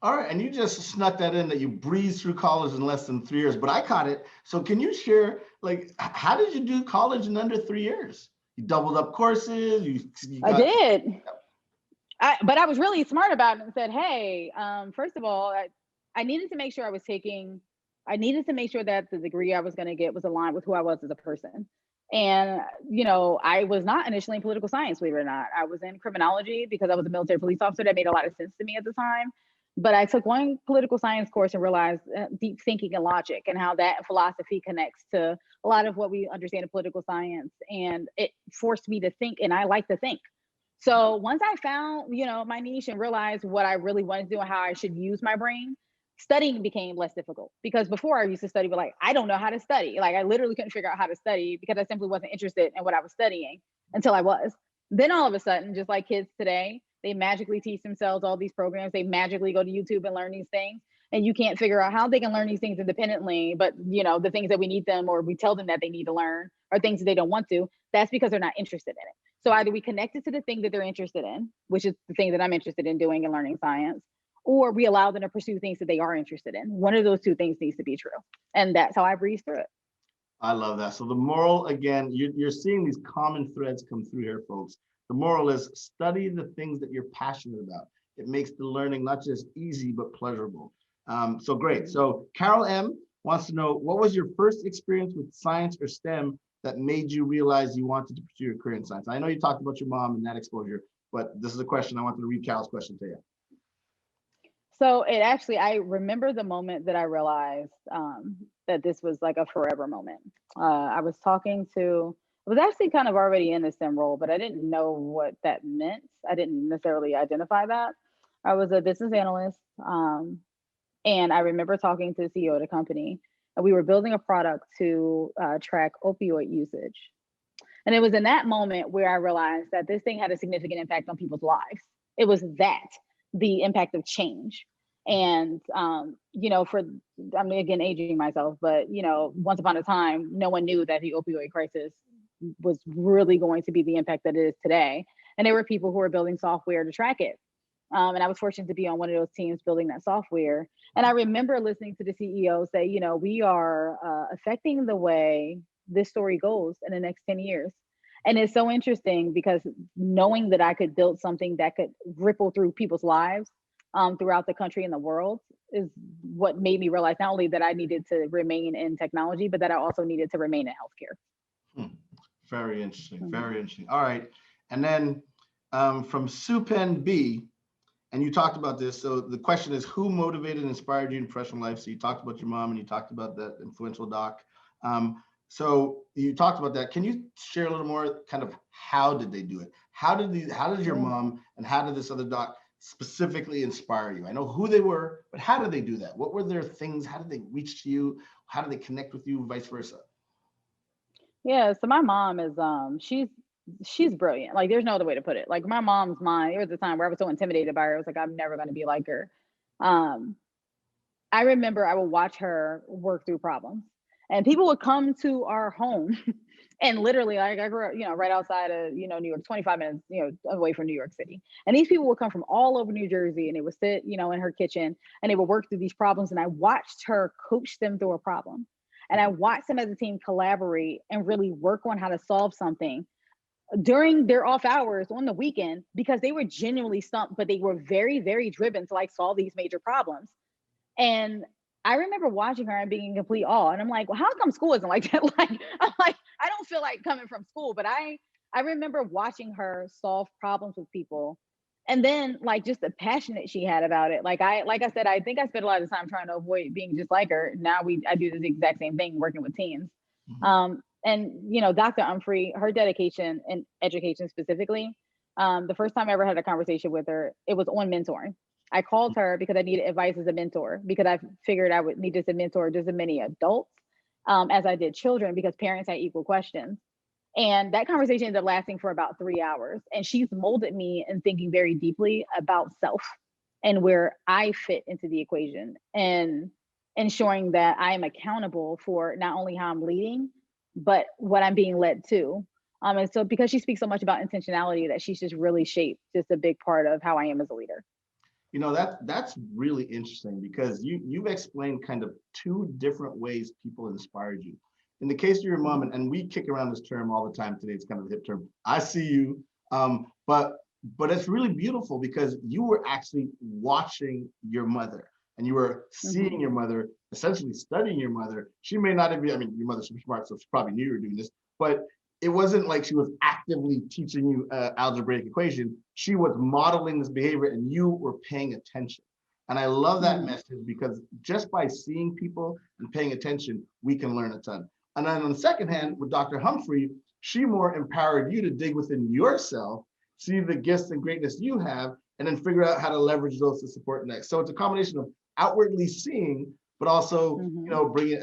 All right, and you just snuck that in that you breezed through college in less than 3 years, but I caught it. So can you share, like, how did you do college in under 3 years? You doubled up courses. I did. But I was really smart about it and said, hey, first of all, I needed to make sure I needed to make sure that the degree I was going to get was aligned with who I was as a person. And, you know, I was not initially in political science, believe it or not. I was in criminology because I was a military police officer. That made a lot of sense to me at the time. But I took one political science course and realized deep thinking and logic and how that philosophy connects to a lot of what we understand in political science. And it forced me to think, and I like to think. So once I found, you know, my niche and realized what I really wanted to do and how I should use my brain, studying became less difficult because before I used to study, but like, I don't know how to study. Like I literally couldn't figure out how to study because I simply wasn't interested in what I was studying until I was. Then all of a sudden, just like kids today, they magically teach themselves all these programs. They magically go to YouTube and learn these things. And you can't figure out how they can learn these things independently. But, you know, the things that we need them or we tell them that they need to learn are things that they don't want to. That's because they're not interested in it. So either we connect it to the thing that they're interested in, which is the thing that I'm interested in doing and learning science, or we allow them to pursue things that they are interested in. One of those two things needs to be true. And that's how I breeze through it. I love that. So the moral, again, you're seeing these common threads come through here, folks. The moral is study the things that you're passionate about. It makes the learning not just easy, but pleasurable. So great. So Carol M wants to know, what was your first experience with science or STEM that made you realize you wanted to pursue your career in science? I know you talked about your mom and that exposure, but this is a question I wanted to read Carol's question to you. So it actually, I remember the moment that I realized that this was like a forever moment. I was actually kind of already in the STEM role, but I didn't know what that meant. I didn't necessarily identify that. I was a business analyst. And I remember talking to the CEO of the company, and we were building a product to track opioid usage. And it was in that moment where I realized that this thing had a significant impact on people's lives. It was the impact of change. And, you know, I'm again aging myself, but, you know, once upon a time, no one knew that the opioid crisis was really going to be the impact that it is today. And there were people who were building software to track it. And I was fortunate to be on one of those teams building that software. And I remember listening to the CEO say, you know, we are affecting the way this story goes in the next 10 years. And it's so interesting because knowing that I could build something that could ripple through people's lives throughout the country and the world is what made me realize not only that I needed to remain in technology, but that I also needed to remain in healthcare. Very interesting, very interesting. All right. And then from Supen B, and you talked about this. So the question is, who motivated and inspired you in professional life? So you talked about your mom and you talked about that influential doc. So you talked about that. Can you share a little more kind of how did they do it? How did your mom and how did this other doc specifically inspire you? I know who they were, but how did they do that? What were their things? How did they reach to you? How did they connect with you, vice versa? Yeah, so my mom is she's brilliant. Like there's no other way to put it. Like my mom's mind, there was a time where I was so intimidated by her. I was like, I'm never gonna be like her. I remember I would watch her work through problems. And people would come to our home and literally, like I grew up, you know, right outside of, you know, New York, 25 minutes, you know, away from New York City. And these people would come from all over New Jersey and they would sit, you know, in her kitchen and they would work through these problems. And I watched her coach them through a problem. And I watched them as a team collaborate and really work on how to solve something during their off hours on the weekend because they were genuinely stumped, but they were very, very driven to like solve these major problems. And I remember watching her and being in complete awe. And I'm like, well, how come school isn't like that? Like, I'm like, I don't feel like coming from school, but I remember watching her solve problems with people. And then like just the passion that she had about it. Like I said, I think I spent a lot of time trying to avoid being just like her. Now I do the exact same thing working with teams. And you know, Dr. Humphrey, her dedication and education specifically, the first time I ever had a conversation with her, it was on mentoring. I called her because I needed advice as a mentor because I figured I would need to mentor just as many adults as I did children because parents had equal questions. And that conversation ended up lasting for about 3 hours. And she's molded me in thinking very deeply about self and where I fit into the equation and ensuring that I am accountable for not only how I'm leading, but what I'm being led to. And so because she speaks so much about intentionality that she's just really shaped just a big part of how I am as a leader. You know, that's really interesting because you've explained kind of two different ways people inspired you. In the case of your mom, and we kick around this term all the time today, it's kind of a hip term, I see you. But it's really beautiful because you were actually watching your mother and you were seeing your mother, essentially studying your mother. She may not have been, I mean, your mother's super smart, so she probably knew you were doing this, but it wasn't like she was actively teaching you an algebraic equation. She was modeling this behavior and you were paying attention. And I love that message because just by seeing people and paying attention, we can learn a ton. And then on the second hand, with Dr. Humphrey, she more empowered you to dig within yourself, see the gifts and greatness you have, and then figure out how to leverage those to support next. So it's a combination of outwardly seeing, but also, you know, bringing.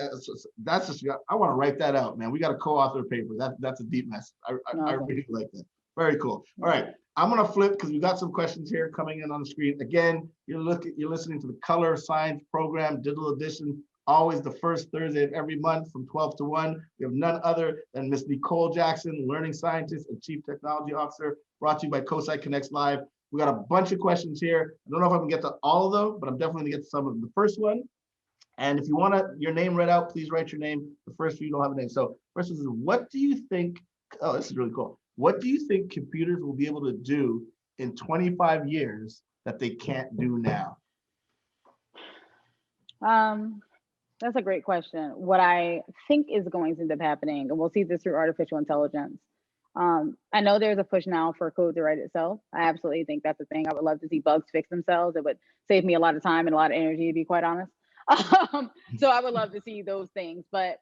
That's just. I want to write that out, man. We got to co-author a paper. That's a deep message. I really like that. Very cool. All right, I'm gonna flip because we got some questions here coming in on the screen. Again, you're listening to the Color Science Program Digital Edition. Always the first Thursday of every month from 12 to 1. We have none other than Miss Nicole Jackson, learning scientist and chief technology officer, brought to you by COSI Connects Live. We got a bunch of questions here. I don't know if I can get to all of them, but I'm definitely gonna get to some of them. The first one. And if you want your name read out, please write your name. The first few don't have a name. So first is, what do you think, oh, this is really cool. What do you think computers will be able to do in 25 years that they can't do now? That's a great question. What I think is going to end up happening, and we'll see this through artificial intelligence. I know there's a push now for code to write itself. I absolutely think that's a thing. I would love to see bugs fix themselves. It would save me a lot of time and a lot of energy, to be quite honest. So I would love to see those things, but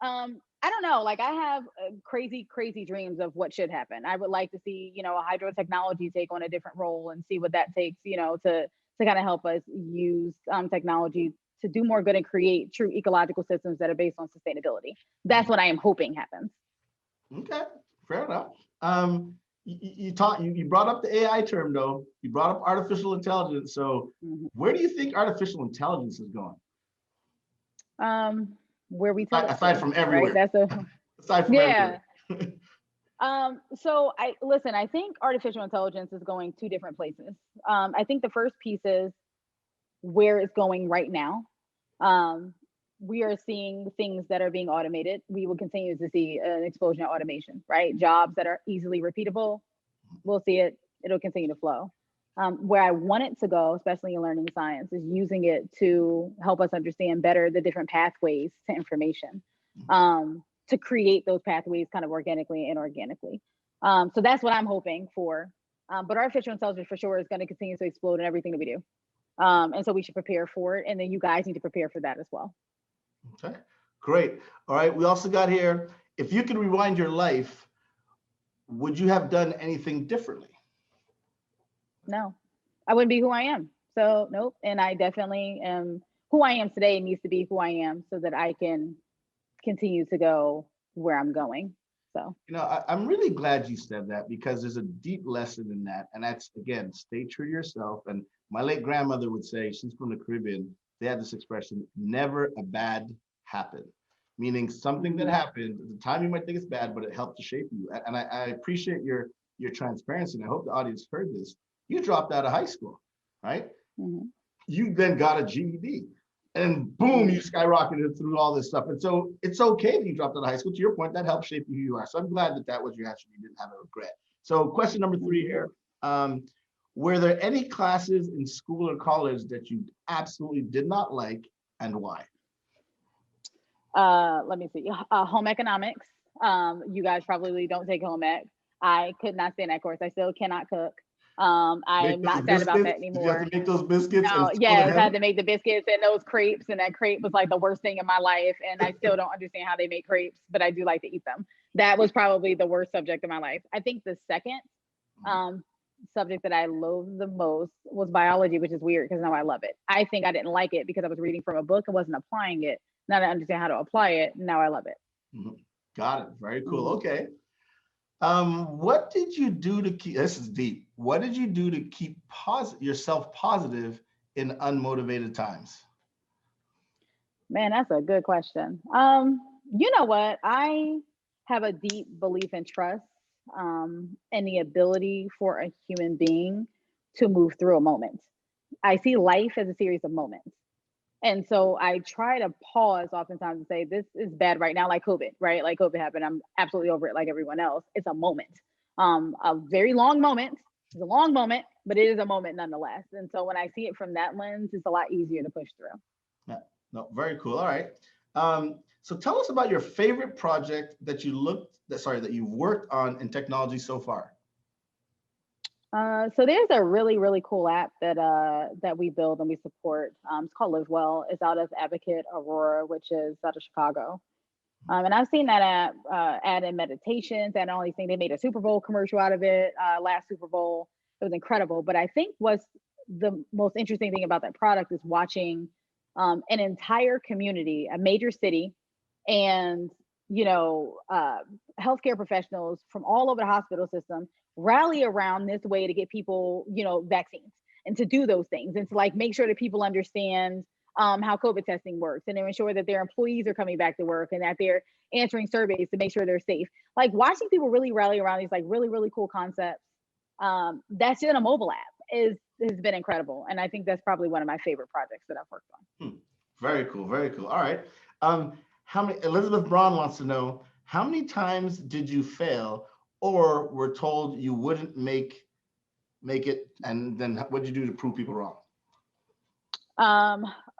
I don't know. Like I have crazy dreams of what should happen. I would like to see, you know, a hydro technology take on a different role and see what that takes, you know, to kind of help us use technology to do more good and create true ecological systems that are based on sustainability. That's what I am hoping happens. Okay, fair enough. You brought up the AI term though. You brought up artificial intelligence. So where do you think artificial intelligence is going? Where we tell aside from everywhere. Right? That's aside from everywhere. So I think artificial intelligence is going two different places. I think the first piece is where it's going right now. Um, we are seeing things that are being automated. We will continue to see an explosion of automation, right? Jobs that are easily repeatable, we'll see it. It'll continue to flow. Where I want it to go, especially in learning science, is using it to help us understand better the different pathways to information, to create those pathways kind of organically and inorganically. So that's what I'm hoping for. But artificial intelligence for sure is going to continue to explode in everything that we do. And so we should prepare for it. And then you guys need to prepare for that as well. Okay, great. All right, we also got here, if you could rewind your life, would you have done anything differently? No, I wouldn't be who I am. So nope. And I definitely am who I am today needs to be who I am so that I can continue to go where I'm going. So, I'm really glad you said that, because there's a deep lesson in that. And that's, again, stay true to yourself. And my late grandmother would say, she's from the Caribbean, they had this expression, never a bad happen, meaning something that happened at the time you might think it's bad, but it helped to shape you. And I appreciate your transparency. And I hope the audience heard this. You dropped out of high school, right? You then got a GED. And boom, you skyrocketed through all this stuff. And so it's okay that you dropped out of high school. To your point, that helped shape who you are. So I'm glad that that was your answer. You didn't have a regret. So question number 3 here. Were there any classes in school or college that you absolutely did not like, and why? Let me see. Home economics. You guys probably don't take home ec. I could not stand that course. I still cannot cook. I'm not sad about that anymore. Did you have to make those biscuits? No, yes, I had to make the biscuits and those crepes, and that crepe was like the worst thing in my life. And I still don't understand how they make crepes, but I do like to eat them. That was probably the worst subject of my life. I think the second subject that I loathed the most was biology, which is weird because now I love it. I think I didn't like it because I was reading from a book and wasn't applying it. Now that I understand how to apply it, now I love it. Got it. Very cool. Okay. What did you do to keep, this is deep, what did you do to keep yourself positive in unmotivated times? Man, that's a good question. You know what? I have a deep belief and trust in the ability for a human being to move through a moment. I see life as a series of moments. And so I try to pause oftentimes and say, this is bad right now, like COVID, right? Like COVID happened. I'm absolutely over it like everyone else. It's a moment, a very long moment. It's a long moment, but it is a moment nonetheless. And so when I see it from that lens, it's a lot easier to push through. Yeah, no, very cool. All right. So tell us about your favorite project that you've worked on in technology so far. So there's a really, really cool app that we build and we support. It's called Live Well. It's out of Advocate Aurora, which is out of Chicago. And I've seen that app add in meditations and all these things. They made a Super Bowl commercial out of it last Super Bowl. It was incredible. But I think what's the most interesting thing about that product is watching an entire community, a major city, and healthcare professionals from all over the hospital system rally around this way to get people, vaccines and to do those things and to like make sure that people understand how COVID testing works and to ensure that their employees are coming back to work and that they're answering surveys to make sure they're safe. Like watching people really rally around these like really, really cool concepts that's in a mobile app has been incredible. And I think that's probably one of my favorite projects that I've worked on. Very cool. Very cool. All right. Elizabeth Braun wants to know, how many times did you fail or were told you wouldn't make it? And then what did you do to prove people wrong?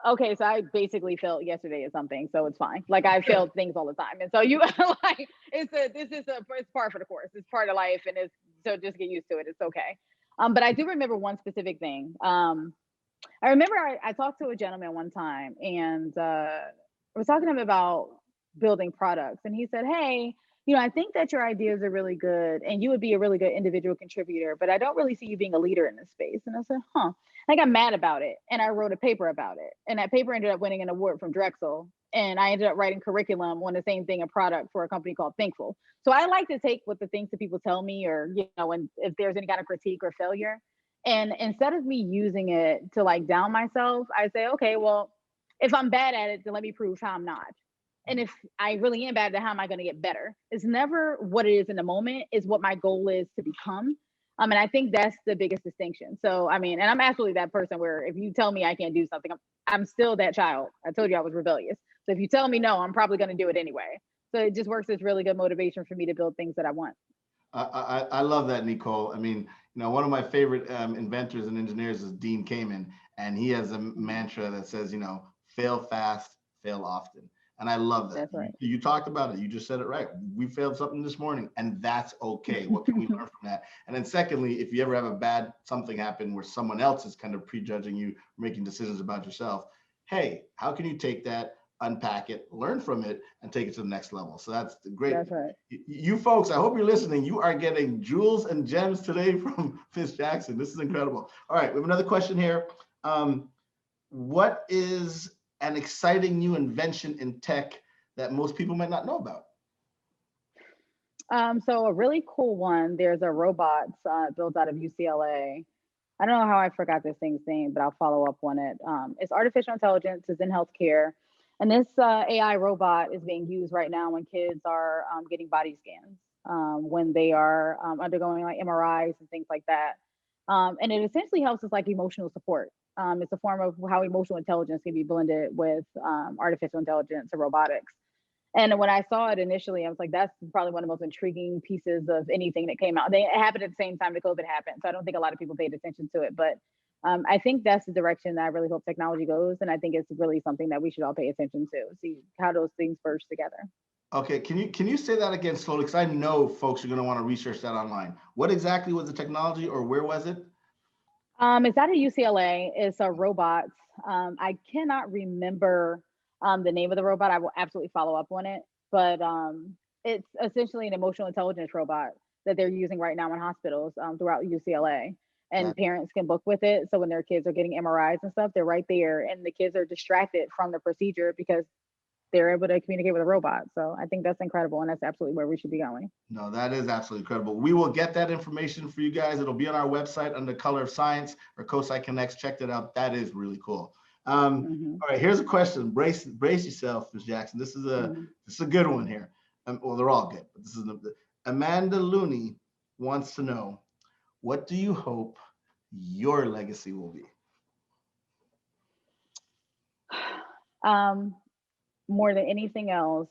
Okay, so I basically failed yesterday at something, so it's fine. Like I failed things all the time, and so you like it's par for the course. It's part of life, and so just get used to it. It's okay. But I do remember one specific thing. I remember I talked to a gentleman one time, and I was talking to him about building products, and he said, "Hey, I think that your ideas are really good, and you would be a really good individual contributor, but I don't really see you being a leader in this space." And I said, "Huh." I got mad about it, and I wrote a paper about it, and that paper ended up winning an award from Drexel, and I ended up writing curriculum on the same thing, a product for a company called Thinkful. So I like to take what the things that people tell me, or and if there's any kind of critique or failure, and instead of me using it to like down myself, I say, okay, well, if I'm bad at it, then let me prove how I'm not. And if I really am bad, then how am I going to get better? It's never what it is in the moment, is what my goal is to become. And I think that's the biggest distinction. So, I mean, and I'm absolutely that person where if you tell me I can't do something, I'm still that child. I told you I was rebellious. So if you tell me no, I'm probably going to do it anyway. So it just works as really good motivation for me to build things that I want. I love that, Nicole. I mean, one of my favorite inventors and engineers is Dean Kamen, and he has a mantra that says, fail fast, fail often. And I love that. That's right. You talked about it. You just said it right. We failed something this morning, and that's okay. What can we learn from that? And then secondly, if you ever have a bad something happen where someone else is kind of prejudging you, making decisions about yourself, hey, how can you take that, unpack it, learn from it, and take it to the next level? So that's the great. That's right. You folks, I hope you're listening. You are getting jewels and gems today from Ms. Jackson. This is incredible. All right, we have another question here. What is an exciting new invention in tech that most people might not know about? So a really cool one, there's a robot built out of UCLA. I don't know how I forgot this thing's name, but I'll follow up on it. It's artificial intelligence, it's in healthcare. And this AI robot is being used right now when kids are getting body scans, when they are undergoing like MRIs and things like that. And it essentially helps us like emotional support. It's a form of how emotional intelligence can be blended with artificial intelligence or robotics. And when I saw it initially, I was like, that's probably one of the most intriguing pieces of anything that came out. It happened at the same time that COVID happened. So I don't think a lot of people paid attention to it. But I think that's the direction that I really hope technology goes. And I think it's really something that we should all pay attention to, see how those things merge together. Okay, can you say that again slowly? Because I know folks are going to want to research that online. What exactly was the technology, or where was it? It's out of UCLA. It's a robot. I cannot remember the name of the robot. I will absolutely follow up on it. But it's essentially an emotional intelligence robot that they're using right now in hospitals throughout UCLA. And parents can book with it. So when their kids are getting MRIs and stuff, they're right there. And the kids are distracted from the procedure because they're able to communicate with a robot. So I think that's incredible. And that's absolutely where we should be going. No, that is absolutely incredible. We will get that information for you guys. It'll be on our website under Color of Science or COSI Connects. Check that out. That is really cool. All right, here's a question. Brace yourself, Ms. Jackson. This is a good one here. Well, they're all good, but this is Amanda Looney wants to know, what do you hope your legacy will be? More than anything else,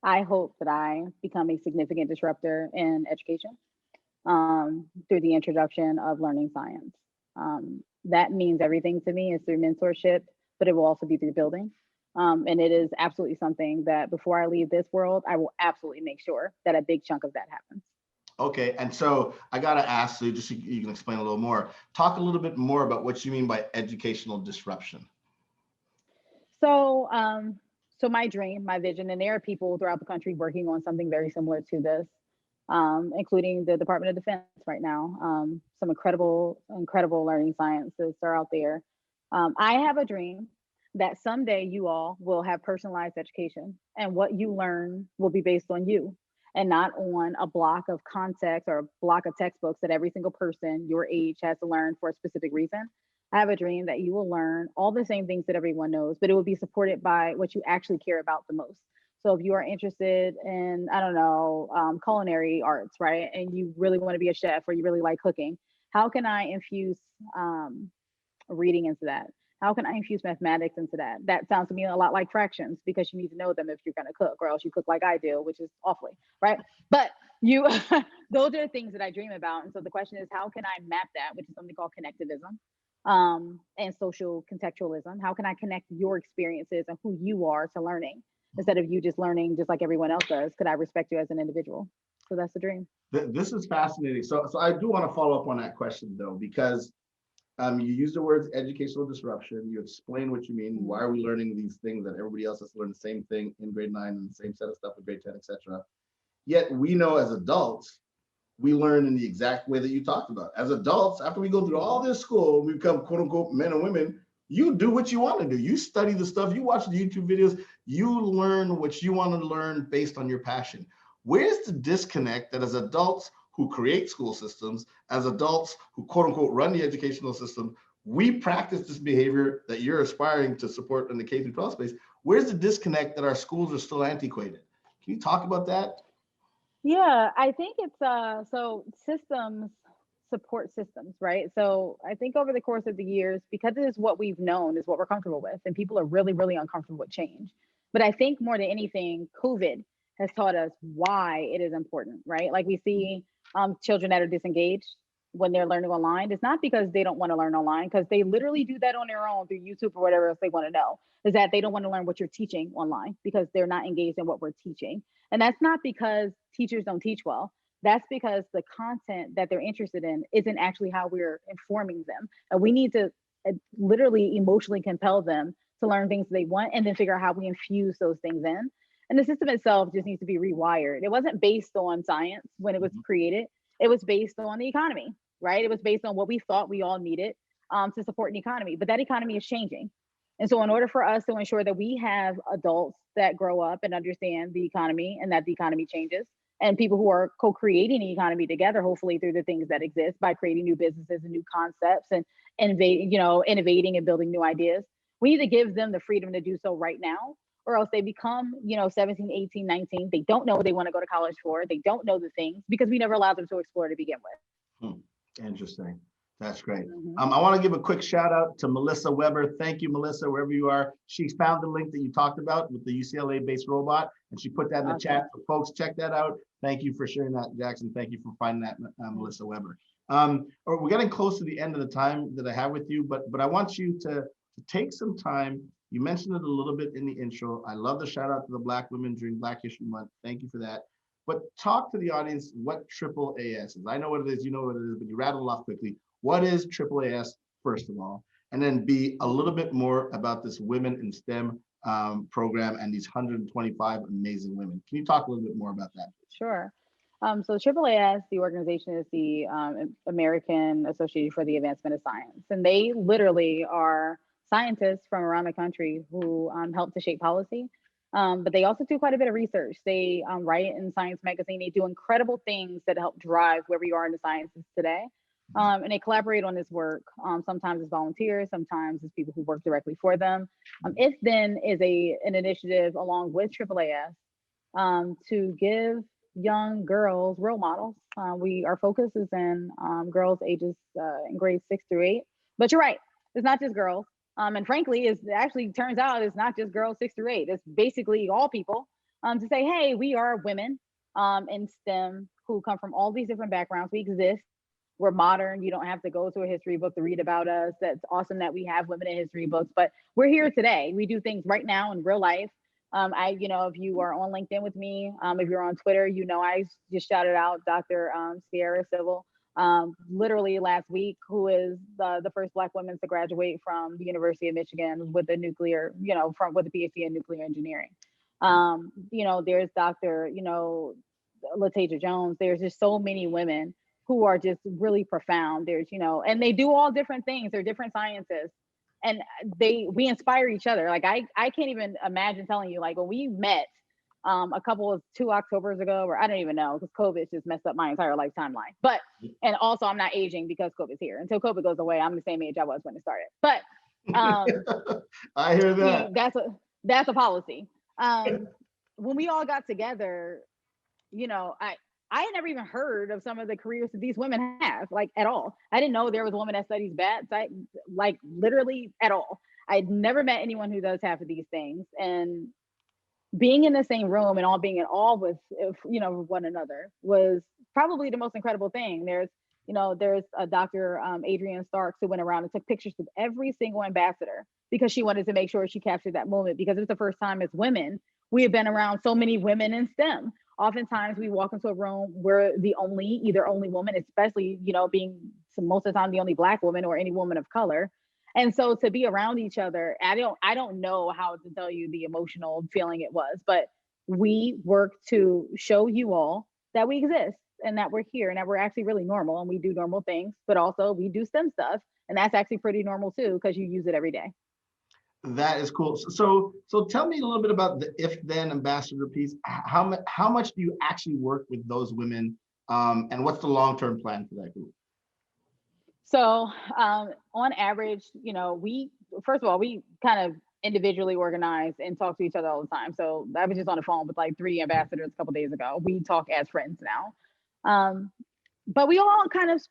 I hope that I become a significant disruptor in education through the introduction of learning science. That means everything to me. Is through mentorship, but it will also be through building. And it is absolutely something that before I leave this world, I will absolutely make sure that a big chunk of that happens. Okay, and so I gotta ask, so just so you can explain a little more, talk a little bit more about what you mean by educational disruption. So, so my dream, my vision, and there are people throughout the country working on something very similar to this, including the Department of Defense right now. Some incredible learning scientists are out there. I have a dream that someday you all will have personalized education, and what you learn will be based on you and not on a block of context or a block of textbooks that every single person your age has to learn for a specific reason. I have a dream that you will learn all the same things that everyone knows, but it will be supported by what you actually care about the most. So if you are interested in, I don't know, culinary arts, right? And you really want to be a chef or you really like cooking, how can I infuse reading into that? How can I infuse mathematics into that? That sounds to me a lot like fractions, because you need to know them if you're going to cook, or else you cook like I do, which is awfully, right? But you, those are the things that I dream about. And so the question is, how can I map that, which is something called connectivism, and social contextualism? How can I connect your experiences and who you are to learning, instead of you just learning just like everyone else does? Could I respect you as an individual? So that's the dream. This is fascinating. So I do want to follow up on that question though, because you use the words educational disruption. You explain what you mean. Why are we learning these things that everybody else has to learn the same thing in grade 9 and the same set of stuff in grade 10, etc. Yet we know as adults, we learn in the exact way that you talked about. As adults, after we go through all this school, we become quote unquote men and women. You do what you want to do. You study the stuff, you watch the YouTube videos, you learn what you want to learn based on your passion. Where's the disconnect that as adults who create school systems, as adults who quote unquote run the educational system, we practice this behavior that you're aspiring to support in the K-12 space? Where's the disconnect that our schools are still antiquated? Can you talk about that? Yeah, I think it's so systems support systems, right? So I think over the course of the years, because it is what we've known, is what we're comfortable with, and people are really, really uncomfortable with change. But I think more than anything, COVID has taught us why it is important, right? Like we see children that are disengaged when they're learning online. It's not because they don't want to learn online, because they literally do that on their own through YouTube or whatever else they want to know. Is that they don't want to learn what you're teaching online because they're not engaged in what we're teaching. And that's not because teachers don't teach well. That's because the content that they're interested in isn't actually how we're informing them. And we need to literally emotionally compel them to learn things they want and then figure out how we infuse those things in. And the system itself just needs to be rewired. It wasn't based on science when it was created. It was based on the economy, right? It was based on what we thought we all needed to support an economy. But that economy is changing. And so in order for us to ensure that we have adults that grow up and understand the economy and that the economy changes, and people who are co-creating the economy together, hopefully through the things that exist by creating new businesses and new concepts and innovating and building new ideas, we need to give them the freedom to do so right now, or else they become, 17, 18, 19. They don't know what they want to go to college for. They don't know the things because we never allowed them to explore to begin with. Interesting. That's great. I want to give a quick shout out to Melissa Weber. Thank you, Melissa, wherever you are. She found the link that you talked about with the UCLA-based robot, and she put that in the chat. So folks, check that out. Thank you for sharing that, Jackson. Thank you for finding that, Melissa Weber. We're getting close to the end of the time that I have with you, but I want you to take some time. You mentioned it a little bit in the intro. I love the shout out to the Black women during Black History Month. Thank you for that. But talk to the audience what AAAS is. I know what it is, you know what it is, but you rattle off quickly. What is AAAS, first of all? And then be a little bit more about this Women in STEM program and these 125 amazing women. Can you talk a little bit more about that? Sure. So AAAS, the organization, is the American Association for the Advancement of Science. And they literally are scientists from around the country who help to shape policy. But they also do quite a bit of research. They write in Science Magazine. They do incredible things that help drive where we are in the sciences today. And they collaborate on this work, sometimes as volunteers, sometimes as people who work directly for them. isnt is an initiative along with AAAS to give young girls role models. Our focus is in girls ages in grades 6 through 8. But you're right, it's not just girls. And frankly, it actually turns out it's not just girls 6 through 8. It's basically all people to say, hey, we are women in STEM who come from all these different backgrounds. We exist. We're modern. You don't have to go to a history book to read about us. That's awesome that we have women in history books, but we're here today. We do things right now in real life. If you are on LinkedIn with me, if you're on Twitter, I just shouted out Dr. Sierra Civil, literally last week, who is the first Black woman to graduate from the University of Michigan with a nuclear, with a PhD in nuclear engineering. There's Dr. LaTasia Jones. There's just so many women who are just really profound. There's, and they do all different things. They're different scientists. And we inspire each other. Like I can't even imagine telling you, like when we met a couple of 2 Octobers ago, or I don't even know, because COVID just messed up my entire life timeline. But, and also I'm not aging because COVID's here. Until COVID goes away, I'm the same age I was when it started. But I hear that. That's a policy. When we all got together, I had never even heard of some of the careers that these women have, like at all. I didn't know there was a woman that studies bats, like literally at all. I'd never met anyone who does half of these things. And being in the same room and all being in awe with, one another was probably the most incredible thing. There's a Dr. Adrienne Starks who went around and took pictures with every single ambassador because she wanted to make sure she captured that moment, because it was the first time as women, we have been around so many women in STEM. Oftentimes we walk into a room, we're either only woman, especially, being most of the time the only Black woman or any woman of color. And so to be around each other, I don't know how to tell you the emotional feeling it was, but we work to show you all that we exist and that we're here and that we're actually really normal and we do normal things, but also we do STEM stuff. And that's actually pretty normal too, because you use it every day. That is cool. So tell me a little bit about the if-then ambassador piece. How much do you actually work with those women, and what's the long-term plan for that group? So on average, we kind of individually organized and talk to each other all the time. So I was just on the phone with like 3 ambassadors a couple days ago. We talk as friends now. But we all kind of,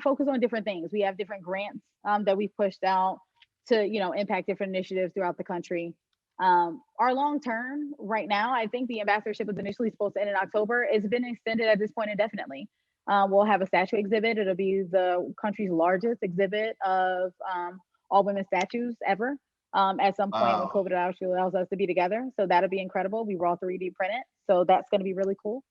focus on different things. We have different grants that we've pushed out to, impact different initiatives throughout the country. Our long term right now, I think the ambassadorship was initially supposed to end in October. It's been extended at this point indefinitely. We'll have a statue exhibit. It'll be the country's largest exhibit of all women statues ever. At some point when COVID actually allows us to be together. So that'll be incredible. We raw 3D print it. So that's going to be really cool.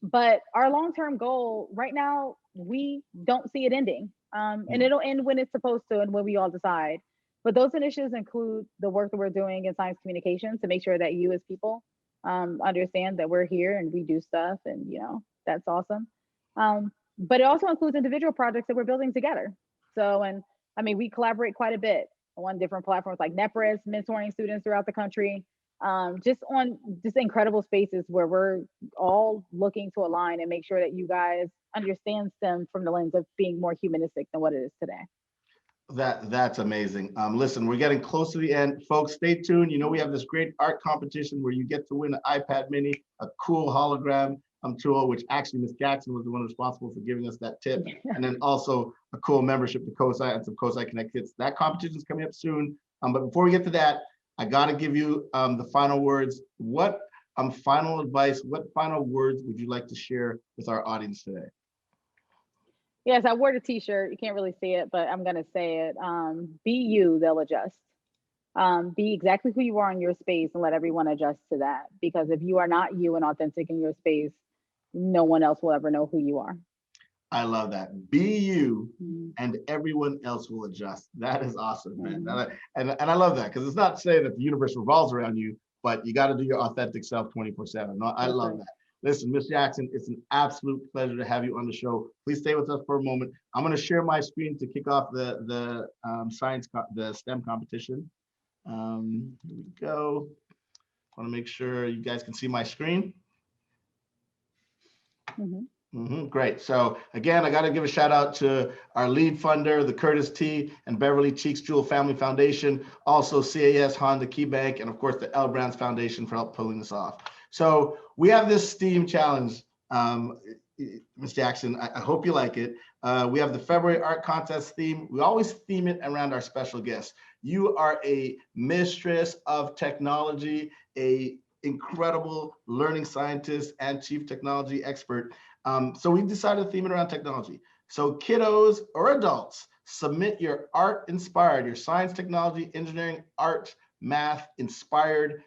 But our long-term goal right now, we don't see it ending. And it'll end when it's supposed to and when we all decide. But those initiatives include the work that we're doing in science communications to make sure that you as people understand that we're here and we do stuff, and that's awesome. But it also includes individual projects that we're building together. So, and I mean, we collaborate quite a bit on different platforms like NEPRIS, mentoring students throughout the country, just on just incredible spaces where we're all looking to align and make sure that you guys understand STEM from the lens of being more humanistic than what it is today. That's amazing. Listen, we're getting close to the end. Folks, stay tuned. We have this great art competition where you get to win an iPad mini, a cool hologram tool, which actually Ms. Jackson was the one responsible for giving us that tip. And then also a cool membership to COSI and some COSI Connect kits. That competition is coming up soon. But before we get to that, I got to give you the final words. What final advice, what final words would you like to share with our audience today? Yes, I wore the t-shirt. You can't really see it, but I'm going to say it. Be you, they'll adjust. Be exactly who you are in your space and let everyone adjust to that. Because if you are not you and authentic in your space, no one else will ever know who you are. I love that. Be you and everyone else will adjust. That is awesome, man. And I love that, because it's not saying that the universe revolves around you, but you got to do your authentic self 24/7. No, I love that. Listen, Ms. Jackson, it's an absolute pleasure to have you on the show. Please stay with us for a moment. I'm going to share my screen to kick off the STEM competition. Here we go. I want to make sure you guys can see my screen. Great. So again, I got to give a shout out to our lead funder, the Curtis T. and Beverly Cheeks Jewel Family Foundation, also CAS, Honda Key Bank, and of course the L Brands Foundation for help pulling this off. So we have this STEAM challenge, Ms. Jackson. I hope you like it. We have the February art contest theme. We always theme it around our special guests. You are a mistress of technology, a incredible learning scientist and chief technology expert. So we decided to theme it around technology. So kiddos or adults, submit your art inspired, your science, technology, engineering, art, math inspired,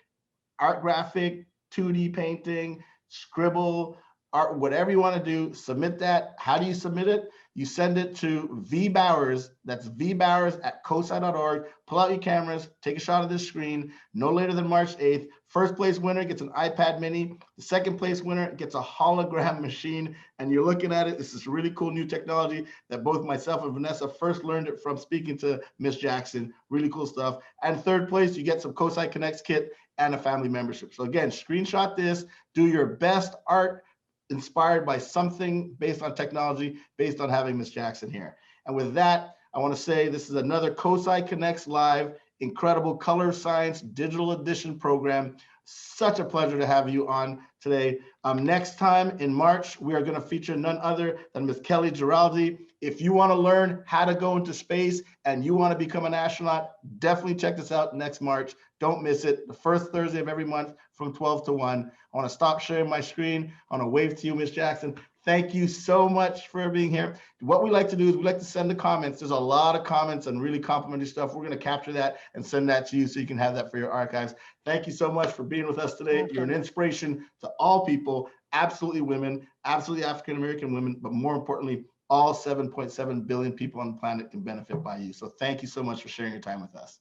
art graphic, 2D painting, scribble, art, whatever you want to do, submit that. How do you submit it? You send it to vbowers, that's vbowers@cosi.org. Pull out your cameras, take a shot of this screen, no later than March 8th. First place winner gets an iPad mini. The second place winner gets a hologram machine. And you're looking at it, this is really cool new technology that both myself and Vanessa first learned it from speaking to Ms. Jackson. Really cool stuff. And third place, you get some COSI Connects kit and a family membership. So again, screenshot this, do your best art inspired by something based on technology, based on having Ms. Jackson here. And with that, I want to say this is another COSI Connects Live, incredible color science digital edition program. Such a pleasure to have you on today. Next time in March, we are going to feature none other than Ms. Kelly Giraldi. If you want to learn how to go into space and you want to become an astronaut, definitely check this out next March. Don't miss it. The first Thursday of every month from 12 to 1. I want to stop sharing my screen. I want to wave to you, Ms. Jackson. Thank you so much for being here. What we like to do is we like to send the comments. There's a lot of comments and really complimentary stuff. We're going to capture that and send that to you so you can have that for your archives. Thank you so much for being with us today. You're an inspiration to all people, absolutely women, absolutely African-American women, but more importantly, all 7.7 billion people on the planet can benefit by you. So thank you so much for sharing your time with us.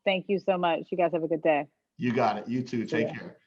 Thank you so much. You guys have a good day. You got it. You too. Take care.